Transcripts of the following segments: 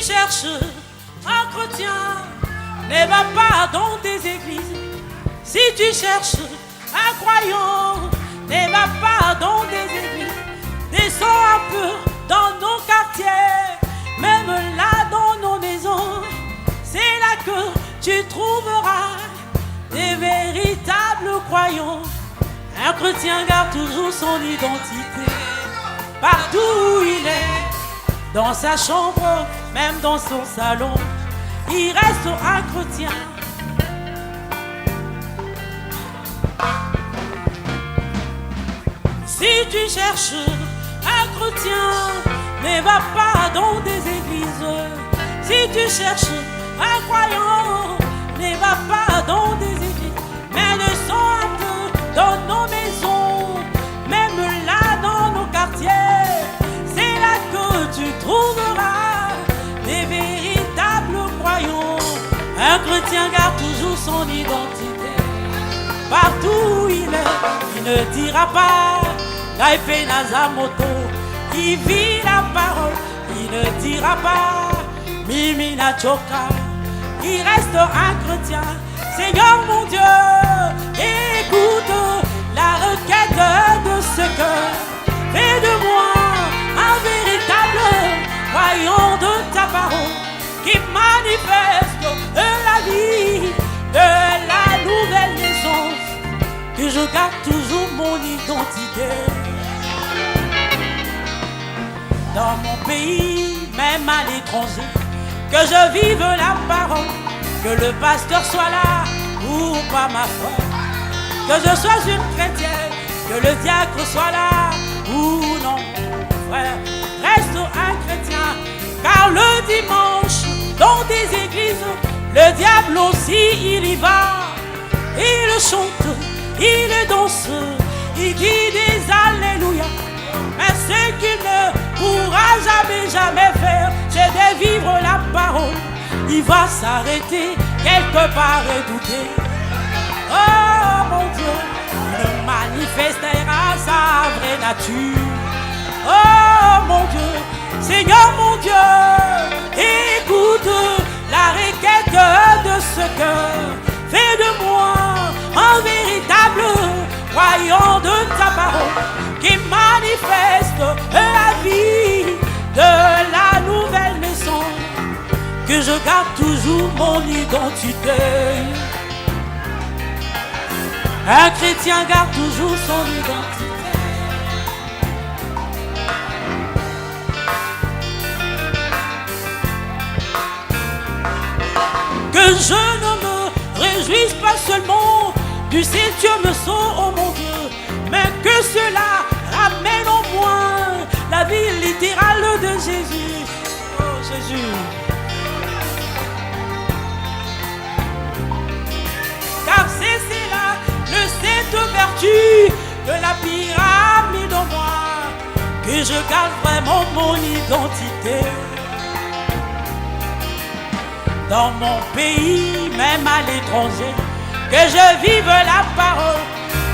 cherches un chrétien, ne va pas dans des églises. Si tu cherches un croyant, ne va pas dans des églises. Descends un peu dans nos quartiers, même là dans nos maisons. C'est là que tu trouveras des véritables croyants. Un chrétien garde toujours son identité partout où il est, dans sa chambre, même dans son salon. Il reste un chrétien. Si tu cherches un chrétien, ne va pas dans des églises. Si tu cherches un croyant, ne va pas dans des églises. Mais descends un peu dans nos maisons, même là dans nos quartiers. C'est là que tu trouveras des véritables croyants. Un chrétien garde toujours son identité partout où il est. Il ne dira pas Naïfe Nazamoto, il vit la parole. Il ne dira pas Mimi Nachoka, il reste un chrétien. Seigneur mon Dieu, écoute la requête de ce cœur. Fais de moi un véritable croyant de ta parole, qui manifeste la vie de la nouvelle naissance. Que je garde toujours mon identité. Dans mon pays, même à l'étranger, que je vive la parole, que le pasteur soit là ou pas ma foi, que je sois une chrétienne, que le diacre soit là ou non, frère, reste un chrétien. Car le dimanche, dans des églises, le diable aussi il y va. Il chante, il danse, il dit des alléluia. Mais ce qu'il ne pourra jamais faire, c'est de vivre la parole. Il va s'arrêter quelque part et douter. Oh mon Dieu, il manifestera sa vraie nature. Oh mon Dieu, Seigneur mon Dieu, écoute la requête de ce cœur. Fais de moi un véritable croyant de ta parole, qui manifeste la vie de la nouvelle maison. Que je garde toujours mon identité. Un chrétien garde toujours son identité. Que je ne me réjouisse pas seulement du septième saut, oh mon Dieu, mais que cela ramène au moins la vie littérale de Jésus. Oh Jésus. Car c'est là le cette vertu de la pyramide en moi, que je garde vraiment mon identité. Dans mon pays, même à l'étranger, que je vive la parole,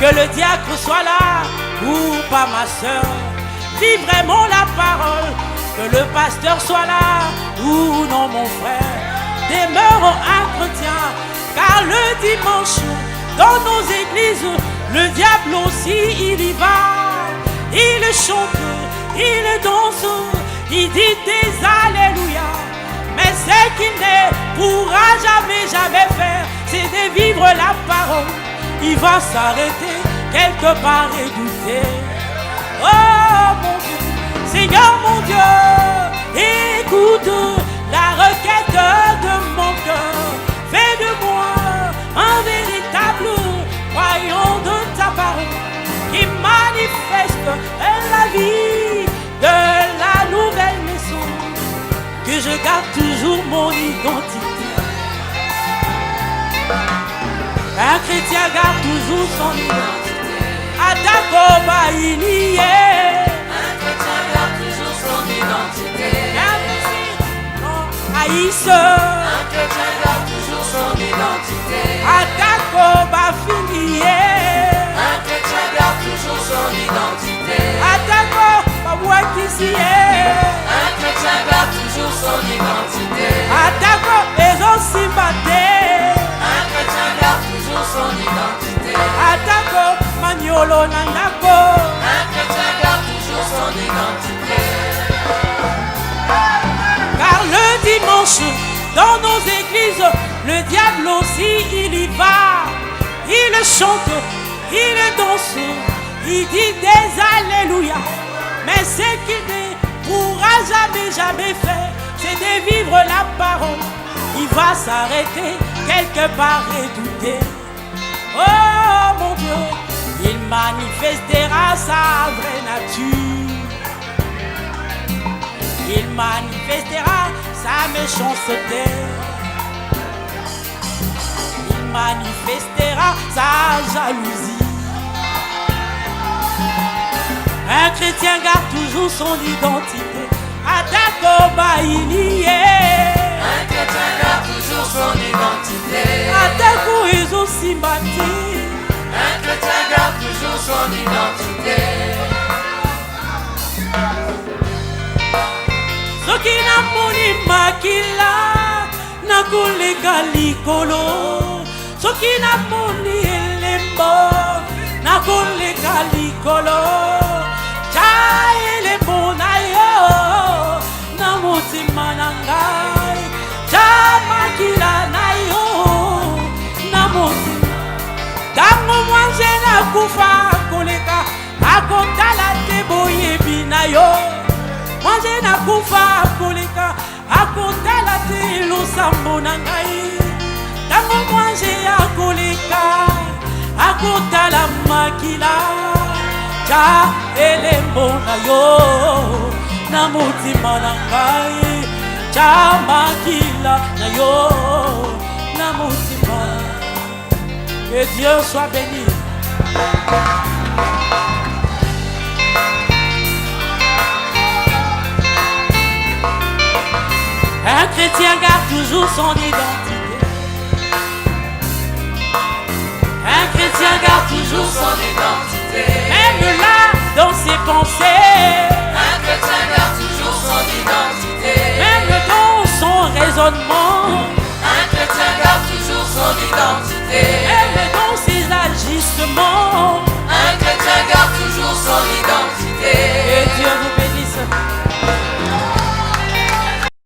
que le diacre soit là ou pas ma soeur. Vive vraiment la parole, que le pasteur soit là ou non mon frère. Demeure un chrétien, car le dimanche, dans nos églises, le diable aussi il y va. Il chante, il danse, il dit des alléluia. Mais ce qu'il ne pourra jamais faire, c'est de vivre la parole. Il va s'arrêter quelque part et douter. Oh mon Dieu, Seigneur mon Dieu, écoute la requête de mon cœur. Fais de moi un véritable croyant de ta parole, qui manifeste la vie de la nouvelle maison. Que je garde toujours mon identité. Un chrétien garde toujours son identité. Atakoba il y est. Un chrétien garde toujours son identité. Aïsse. Un chrétien garde toujours son identité. Atakoba fini. Un chrétien garde toujours son identité. Atakoba waki si. Un chrétien chrétien garde toujours son identité. Atako ezosimate. Un chrétien garde toujours son identité. Atako maniolo nandako. Un chrétien garde toujours son identité. Car le dimanche, dans nos églises, le diable aussi il y va. Il chante, il danse, il dit des alléluia. Mais ce qu'il ne pourra jamais faire, c'est de vivre la parole. Il va s'arrêter quelque part et douter. Oh mon Dieu, il manifestera sa vraie nature. Il manifestera sa méchanceté. Il manifestera sa jalousie. Un chrétien garde toujours son identité. Atakoba il y est. Un chrétien garde toujours son identité. Atako ezosimati. Un chrétien garde toujours son identité. Soki namoni makila nakoleka likolo. Soki namoni elembo nakoleka likolo. Ja elembo na yo na motima na ngai. Ja makila na yo na motima. Tango mwanze nakufa koleka akotala te boyebi na yo. Mwanze nakufa koleka akotala te losambo na ngai. Tango mwanze akoleka akotala makila. Ja elembo na yo na motima na ngai. Ja makila na yo na motima. Que Dieu soit béni. Un chrétien garde toujours son identité. Un chrétien garde toujours son identité. Même là, dans ses pensées. Un chrétien garde toujours son identité. Même dans son raisonnement. Un chrétien garde toujours son identité. Même dans ses agissements. Un chrétien garde toujours son identité.